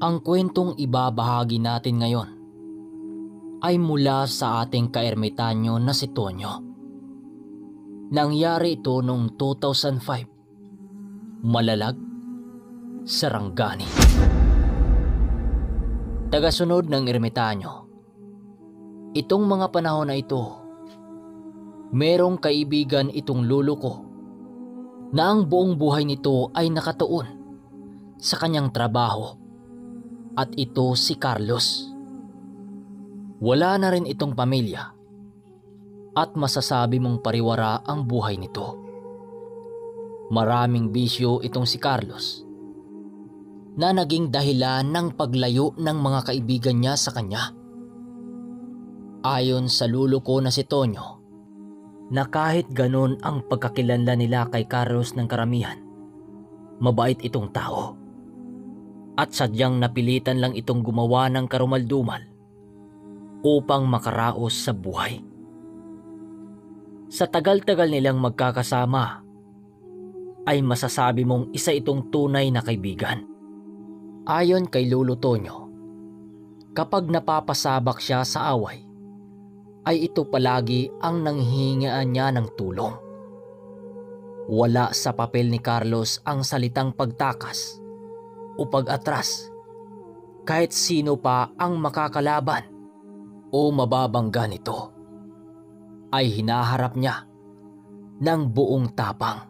Ang kwentong ibabahagi natin ngayon ay mula sa ating kaermitanyo na si Tonyo. Nangyari ito noong 2005, Malalag, Sarangani. Tagasunod ng ermitanyo. Itong mga panahon na ito, merong kaibigan itong lolo ko na ang buong buhay nito ay nakatuon sa kanyang trabaho, at ito si Carlos. Wala na rin itong pamilya at masasabi mong pariwara ang buhay nito. Maraming bisyo itong si Carlos na naging dahilan ng paglayo ng mga kaibigan niya sa kanya. Ayon sa lolo ko na si Tonyo, na kahit ganun ang pagkakilanlan nila kay Carlos ng karamihan, mabait itong tao. At sadyang napilitan lang itong gumawa ng karumaldumal upang makaraos sa buhay. Sa tagal-tagal nilang magkakasama, ay masasabi mong isa itong tunay na kaibigan. Ayon kay Lolo Tonyo, kapag napapasabak siya sa away, ay ito palagi ang nanghihingaan niya ng tulong. Wala sa papel ni Carlos ang salitang pagtakas o pag-atras. Kahit sino pa ang makakalaban o mababangga nito, ay hinaharap niya ng buong tapang.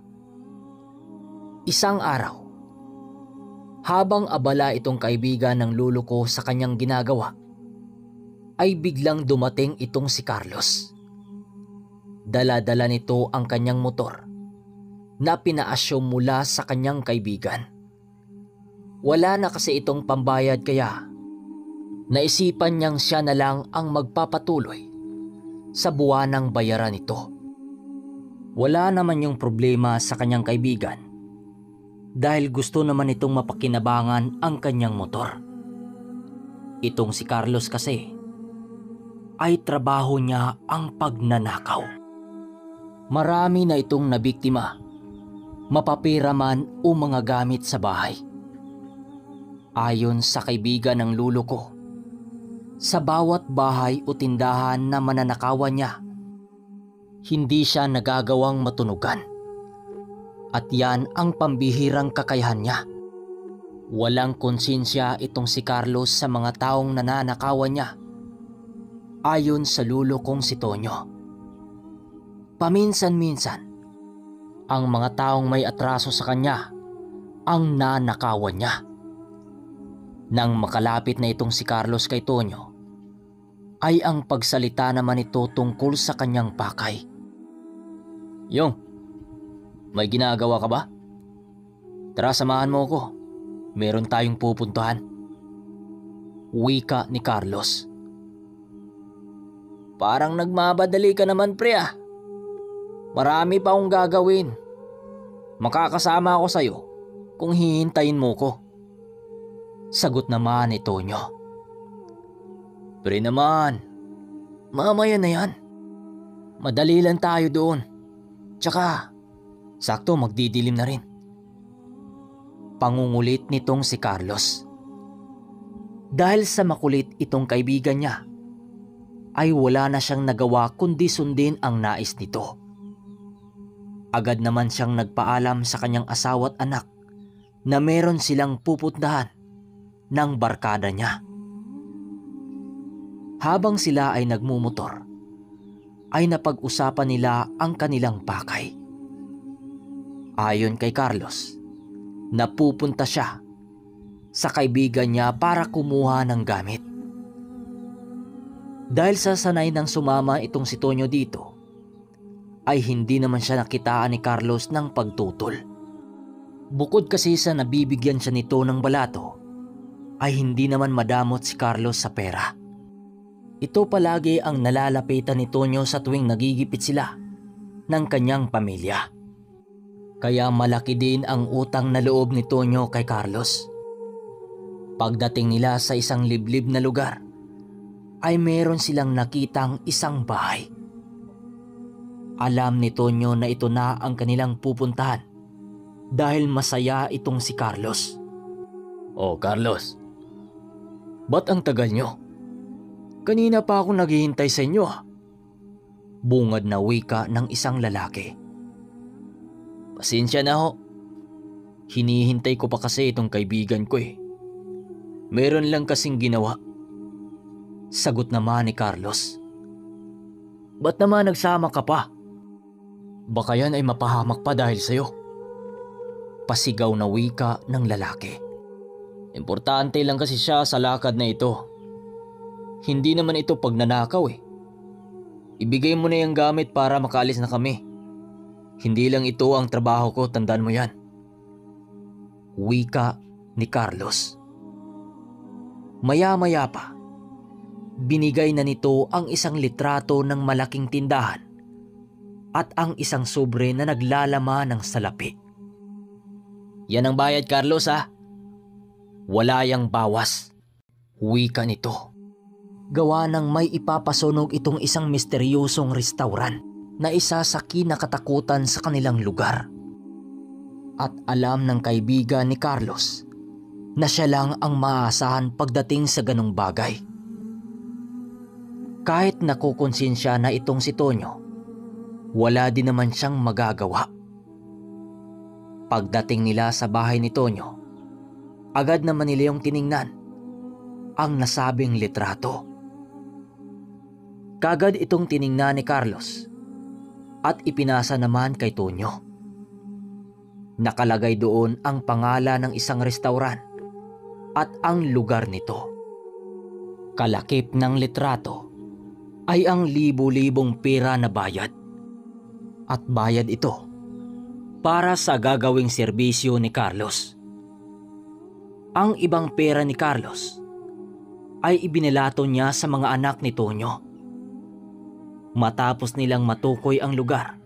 Isang araw, habang abala itong kaibigan ng lolo ko sa kanyang ginagawa, ay biglang dumating itong si Carlos. Dala-dala nito ang kanyang motor na pinaasyong mula sa kanyang kaibigan. Wala na kasi itong pambayad, kaya naisipan niyang siya na lang ang magpapatuloy sa buwanang bayaran nito. Wala naman yung problema sa kanyang kaibigan dahil gusto naman itong mapakinabangan ang kanyang motor. Itong si Carlos kasi ay trabaho niya ang pagnanakaw. Marami na itong nabiktima, mapapera man o mga gamit sa bahay. Ayon sa kaibigan ng lolo ko, sa bawat bahay o tindahan na mananakawan niya, hindi siya nagagawang matunugan. At yan ang pambihirang kakayahan niya. Walang konsensya itong si Carlos sa mga taong nananakawan niya. Ayon sa lolo kong si Tonyo, paminsan-minsan, ang mga taong may atraso sa kanya ang nanakawan niya. Nang makalapit na itong si Carlos kay Tonyo, ay ang pagsalita naman ito tungkol sa kanyang pakay. "Yung, may ginagawa ka ba? Tara, samahan mo ko. Meron tayong pupuntahan." Wika ni Carlos. "Parang nagmamadali ka naman, pre ah. Marami pa akong gagawin. Makakasama ako sa'yo kung hihintayin mo ko." Sagot naman ni Tonyo. "Pre naman, mamaya na yan. Madali lang tayo doon. Tsaka, sakto magdidilim na rin." Pangungulit nitong si Carlos. Dahil sa makulit itong kaibigan niya, ay wala na siyang nagawa kundi sundin ang nais nito. Agad naman siyang nagpaalam sa kanyang asawa at anak na meron silang pupuntahan ng barkada niya. Habang sila ay nagmumotor, ay napag-usapan nila ang kanilang pakay. Ayon kay Carlos, napupunta siya sa kaibigan niya para kumuha ng gamit. Dahil sa sanay ng sumama itong si Tonyo dito, ay hindi naman siya nakitaan ni Carlos ng pagtutol. Bukod kasi sa nabibigyan siya nito ng balato, ay hindi naman madamot si Carlos sa pera. Ito palagi ang nalalapitan ni Tonyo sa tuwing nagigipit sila ng kanyang pamilya. Kaya malaki din ang utang na loob ni Tonyo kay Carlos. Pagdating nila sa isang liblib na lugar, ay meron silang nakitang isang bahay. Alam ni Tonyo na ito na ang kanilang pupuntahan dahil masaya itong si Carlos. "Oh Carlos, Ba't ang tagal nyo? Kanina pa ako naghihintay sa inyo ah. Bungad na wika ng isang lalaki. Pasensya na ho. Hinihintay ko pa kasi itong kaibigan ko eh. Meron lang kasing ginawa. Sagot naman ni Carlos. Ba't naman nagsama ka pa? Baka yan ay mapahamak pa dahil sa'yo. Pasigaw na wika ng lalaki. Importante lang kasi siya sa lakad na ito. Hindi naman ito pagnanakaw eh. Ibigay mo na yung gamit para makaalis na kami. Hindi lang ito ang trabaho ko, tandaan mo yan. Wika ni Carlos. Maya-maya pa, binigay na nito ang isang litrato ng malaking tindahan at ang isang sobre na naglalaman ng salapi. Yan ang bayad, Carlos ha. Wala yang bawas. Wika nito. Gawa ng may ipapasunog itong isang misteryosong restauran na isa sa kinakatakutan sa kanilang lugar. At alam ng kaibigan ni Carlos na siya lang ang maaasahan pagdating sa ganong bagay. Kahit nakukonsensya na itong si Tonyo, wala din naman siyang magagawa. Pagdating nila sa bahay ni Tonyo, agad naman nila yung tiningnan ang nasabing litrato. Kagad itong tiningnan ni Carlos at ipinasa naman kay Tonyo. Nakalagay doon ang pangalan ng isang restauran at ang lugar nito. Kalakip ng litrato ay ang libu-libong pera na bayad. At bayad ito para sa gagawing serbisyo ni Carlos. Ang ibang pera ni Carlos ay ibinilato niya sa mga anak ni Tonyo. Matapos nilang matukoy ang lugar,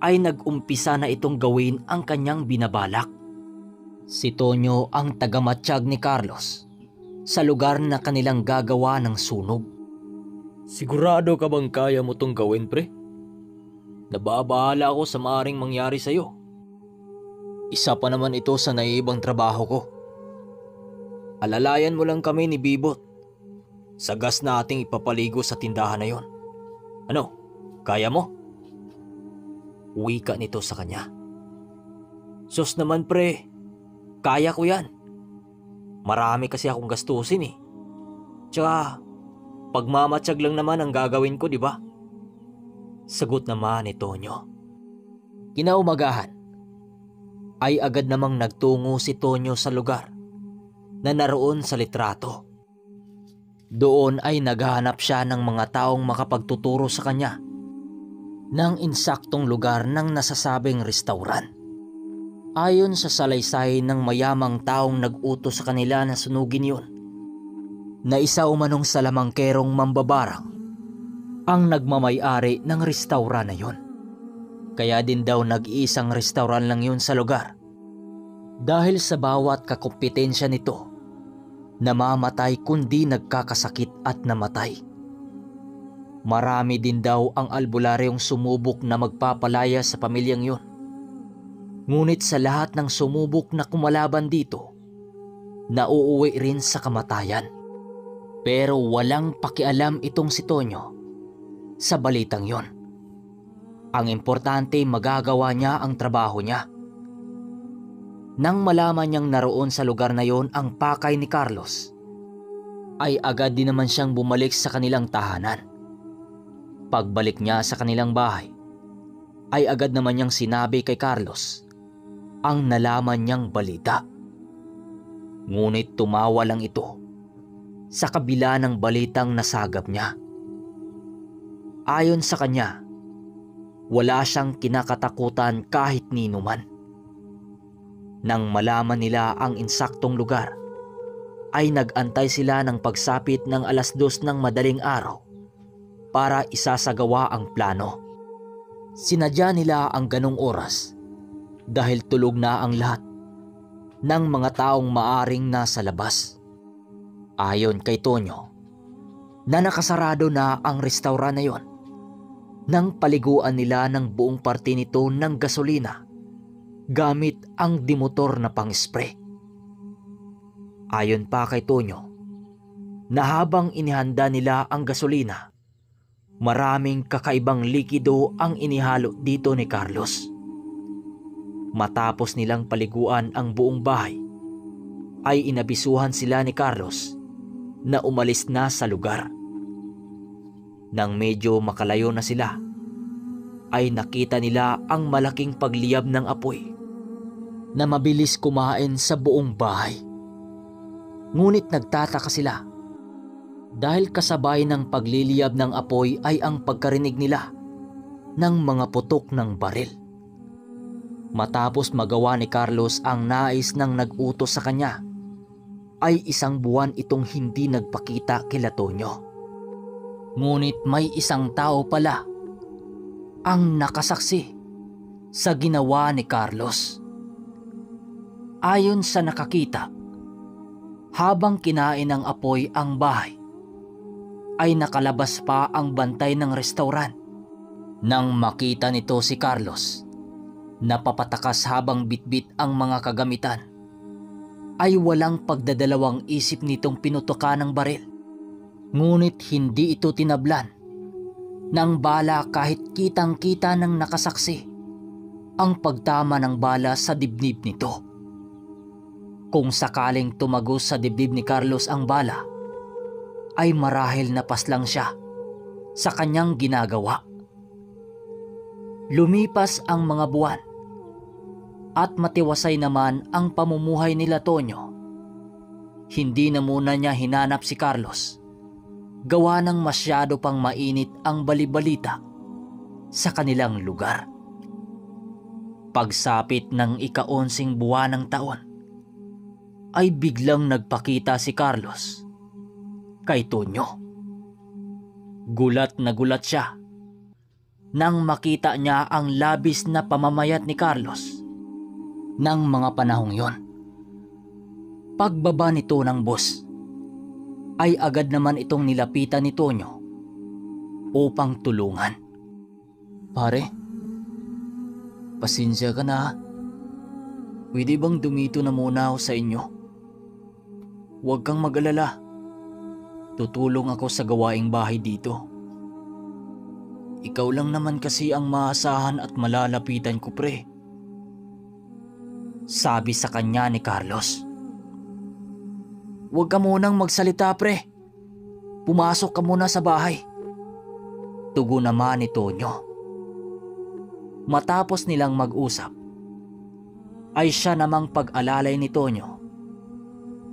ay nag-umpisa na itong gawin ang kanyang binabalak. Si Tonyo ang tagamatsyag ni Carlos sa lugar na kanilang gagawa ng sunog. Sigurado ka bang kaya mo tong gawin, pre? Nababahala ako sa maaring mangyari sa'yo. Isa pa naman ito sa naiibang trabaho ko. Alalayan mo lang kami ni Bibot sa gas na ating ipapaligo sa tindahan na yon. Ano, kaya mo? Wika nito sa kanya. Sus naman pre, kaya ko yan. Marami kasi akong gastusin eh. Tsaka, pagmamatsyag lang naman ang gagawin ko, di ba? Sagot naman ni Tonyo. Kinaumagahan, ay agad namang nagtungo si Tonyo sa lugar na naroon sa litrato. Doon ay naghahanap siya ng mga taong makapagtuturo sa kanya ng insaktong lugar ng nasasabing restauran. Ayon sa salaysay ng mayamang taong nag-utos sa kanila na sunugin yun, na isa umanong salamangkerong mambabarang ang nagmamay-ari ng restauran na yun. Kaya din daw nag-iisang restauran lang yun sa lugar. Dahil sa bawat kakumpetensya nito, namamatay kundi nagkakasakit at namatay. Marami din daw ang albularyong sumubok na magpapalaya sa pamilyang yun. Ngunit sa lahat ng sumubok na kumalaban dito, nauuwi rin sa kamatayan. Pero walang pakialam itong si Tonyo sa balitang yon. Ang importante, magagawa niya ang trabaho niya. Nang malaman niyang naroon sa lugar na yon ang pakay ni Carlos, ay agad din naman siyang bumalik sa kanilang tahanan. Pagbalik niya sa kanilang bahay, ay agad naman niyang sinabi kay Carlos ang nalaman niyang balita. Ngunit tumawa lang ito sa kabila ng balitang nasagap niya. Ayon sa kanya, wala siyang kinakatakutan kahit ninuman. Nang malaman nila ang insaktong lugar, ay nag-antay sila ng pagsapit ng 2:00 ng madaling araw para isasagawa ang plano. Sinadya nila ang ganong oras dahil tulog na ang lahat ng mga taong maaring nasa labas. Ayon kay Tonyo, na nakasarado na ang restauran na yon nang paliguan nila ng buong parte nito ng gasolina gamit ang dimotor na pang-spray. Ayon pa kay Tonyo, na habang inihanda nila ang gasolina, maraming kakaibang likido ang inihalo dito ni Carlos. Matapos nilang paliguan ang buong bahay, ay inabisuhan sila ni Carlos na umalis na sa lugar. Nang medyo makalayo na sila, ay nakita nila ang malaking pagliyab ng apoy na mabilis kumain sa buong bahay. Ngunit nagtataka sila dahil kasabay ng pagliliyab ng apoy ay ang pagkarinig nila ng mga putok ng baril. Matapos magawa ni Carlos ang nais ng nag-utos sa kanya, ay 1 buwan itong hindi nagpakita kila Tonyo. Ngunit may isang tao pala ang nakasaksi sa ginawa ni Carlos. Ayon sa nakakita, habang kinain ng apoy ang bahay, ay nakalabas pa ang bantay ng restaurant. Nang makita nito si Carlos, napapatakas habang bitbit ang mga kagamitan, ay walang pagdadalawang isip nitong pinutukan ng baril. Ngunit hindi ito tinablan ng bala kahit kitang-kita ng nakasaksi ang pagtama ng bala sa dibdib nito. Kung sakaling tumagos sa dibdib ni Carlos ang bala, ay marahil napaslang siya sa kanyang ginagawa. Lumipas ang mga buwan at matiwasay naman ang pamumuhay nila Tonyo. Hindi na muna niya hinanap si Carlos, gawa ng masyado pang mainit ang balibalita sa kanilang lugar. Pagsapit ng ika-11 buwan ng taon, ay biglang nagpakita si Carlos kay Tonyo. Gulat na gulat siya nang makita niya ang labis na pamamayat ni Carlos ng mga panahong yon. Pagbaba nito ng bus, ay agad naman itong nilapitan ni Tonyo upang tulungan. Pare, pasensya ka na. Pwede bang dumito na muna ako sa inyo? Huwag kang mag-alala. Tutulong ako sa gawaing bahay dito. Ikaw lang naman kasi ang maasahan at malalapitan ko, pre. Sabi sa kanya ni Carlos. Huwag ka munang magsalita, pre. Pumasok ka muna sa bahay. Tugon naman ni Tonyo. Matapos nilang mag-usap, ay siya namang pag-alalay ni Tonyo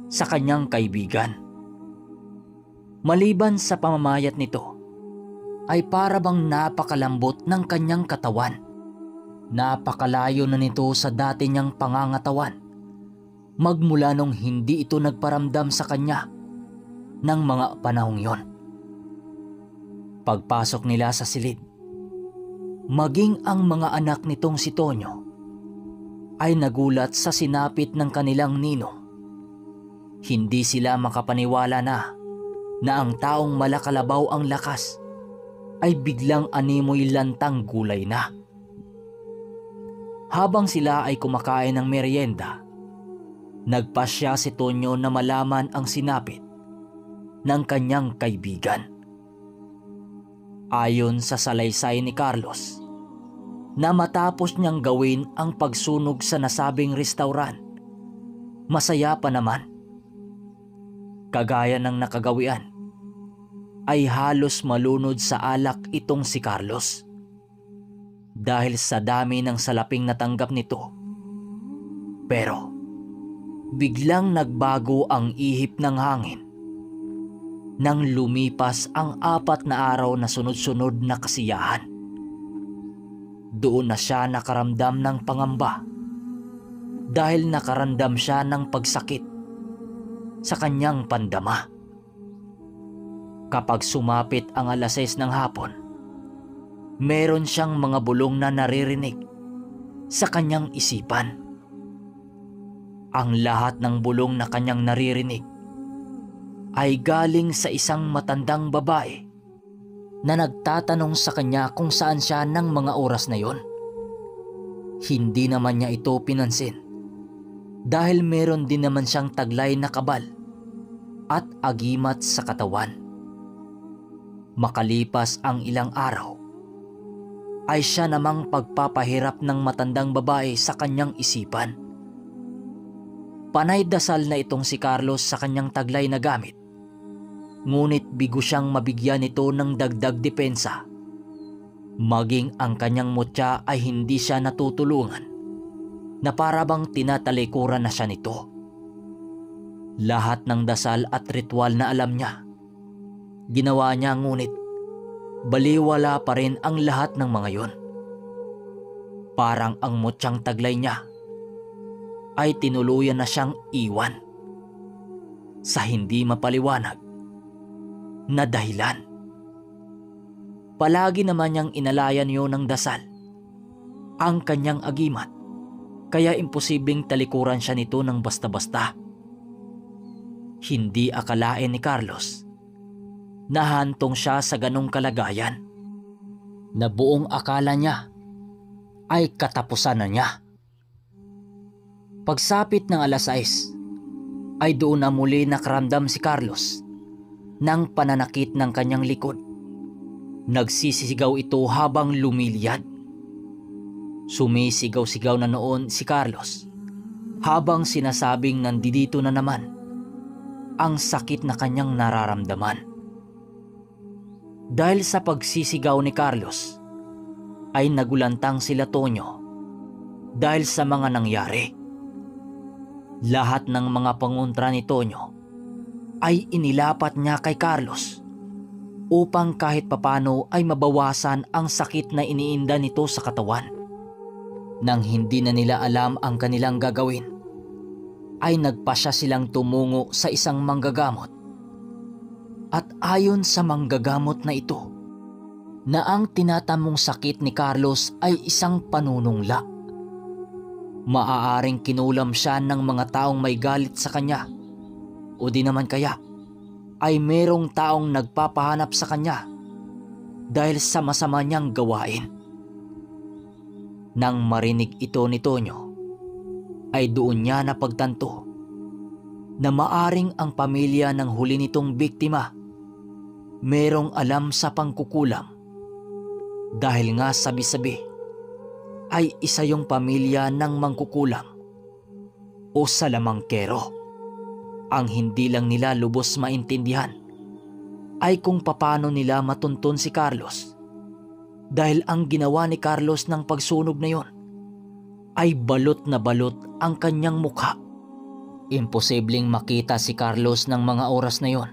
sa kanyang kaibigan. Maliban sa pamamayat nito, ay para bang napakalambot ng kanyang katawan. Napakalayo na nito sa dati niyang pangangatawan, magmula nung hindi ito nagparamdam sa kanya ng mga panahong yon. Pagpasok nila sa silid, maging ang mga anak nitong si Tonyo ay nagulat sa sinapit ng kanilang ninong. Hindi sila makapaniwala na ang taong malakalabaw ang lakas ay biglang animoy lantang gulay na. Habang sila ay kumakain ng merienda, nagpasya si Tonyo na malaman ang sinapit ng kanyang kaibigan. Ayon sa salaysay ni Carlos, na matapos niyang gawin ang pagsunog sa nasabing restaurant, masaya pa naman. Kagaya ng nakagawian, ay halos malunod sa alak itong si Carlos. Dahil sa dami ng salaping natanggap nito. Pero biglang nagbago ang ihip ng hangin nang lumipas ang 4 na araw na sunod-sunod na kasiyahan. Doon na siya nakaramdam ng pangamba dahil nakaramdam siya ng pagsakit sa kanyang pandama. Kapag sumapit ang 6:00 ng hapon, meron siyang mga bulong na naririnig sa kanyang isipan. Ang lahat ng bulong na kanyang naririnig ay galing sa isang matandang babae na nagtatanong sa kanya kung saan siya ng mga oras na yon. Hindi naman niya ito pinansin dahil meron din naman siyang taglay na kabal at agimat sa katawan. Makalipas ang ilang araw, ay siya namang pagpapahirap ng matandang babae sa kanyang isipan. Panay dasal na itong si Carlos sa kanyang taglay na gamit, ngunit bigo siyang mabigyan nito ng dagdag depensa. Maging ang kanyang mutya ay hindi siya natutulungan, na para bang tinatalikuran na siya nito. Lahat ng dasal at ritual na alam niya, ginawa niya, ngunit baliwala pa rin ang lahat ng mga yon. Parang ang mutyang taglay niya ay tinuluyan na siyang iwan sa hindi mapaliwanag na dahilan. Palagi naman niyang inalayan yon ng dasal ang kanyang agimat, kaya imposibleng talikuran siya nito ng basta-basta. Hindi akalain ni Carlos na hantong siya sa ganong kalagayan, na buong akala niya ay katapusan na niya. Pagsapit ng 6:00 ay doon na muli nakaramdam si Carlos ng pananakit ng kanyang likod. Nagsisisigaw ito habang lumiliyad. Sumisigaw-sigaw na noon si Carlos habang sinasabing nandito na naman ang sakit na kanyang nararamdaman. Dahil sa pagsisigaw ni Carlos ay nagulantang sila Tonyo dahil sa mga nangyari. Lahat ng mga pangontra ni Tonyo ay inilapat niya kay Carlos upang kahit papano ay mabawasan ang sakit na iniinda nito sa katawan. Nang hindi na nila alam ang kanilang gagawin, ay nagpasya silang tumungo sa isang manggagamot. At ayon sa manggagamot na ito, na ang tinatamong sakit ni Carlos ay isang panunungla. Maaaring kinulam siya ng mga taong may galit sa kanya, o di naman kaya ay merong taong nagpapahanap sa kanya dahil sa masama niyang gawain. Nang marinig ito ni Tonyo, ay doon niya napagtanto na maaring ang pamilya ng huli nitong biktima merong alam sa pangkukulam, dahil nga sabi-sabi ay isa yung pamilya ng mangkukulam o salamangkero. Ang hindi lang nila lubos maintindihan ay kung paano nila matuntun si Carlos, dahil ang ginawa ni Carlos ng pagsunog na yon ay balot na balot ang kanyang mukha. Imposibleng makita si Carlos ng mga oras na yon,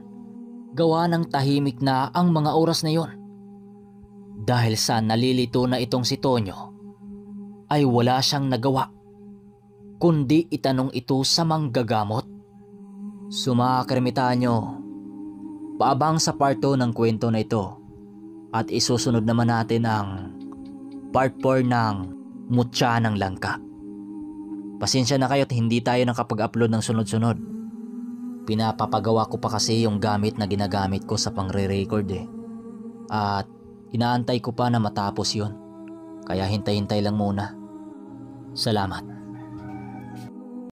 gawa ng tahimik na ang mga oras na yon. Dahil sa nalilito na itong si Tonyo, ay wala siyang nagawa kundi itanong ito sa manggagamot. Ermitanyo, paabang sa part 2 ng kwento na ito, at isusunod naman natin ang part 4 ng Mutya ng Langka. Pasensya na kayo at hindi tayo nakapag-upload ng sunod-sunod. Pinapapagawa ko pa kasi yung gamit na ginagamit ko sa pangre-record At inaantay ko pa na matapos yun. Kaya hintay-hintay lang muna. Salamat.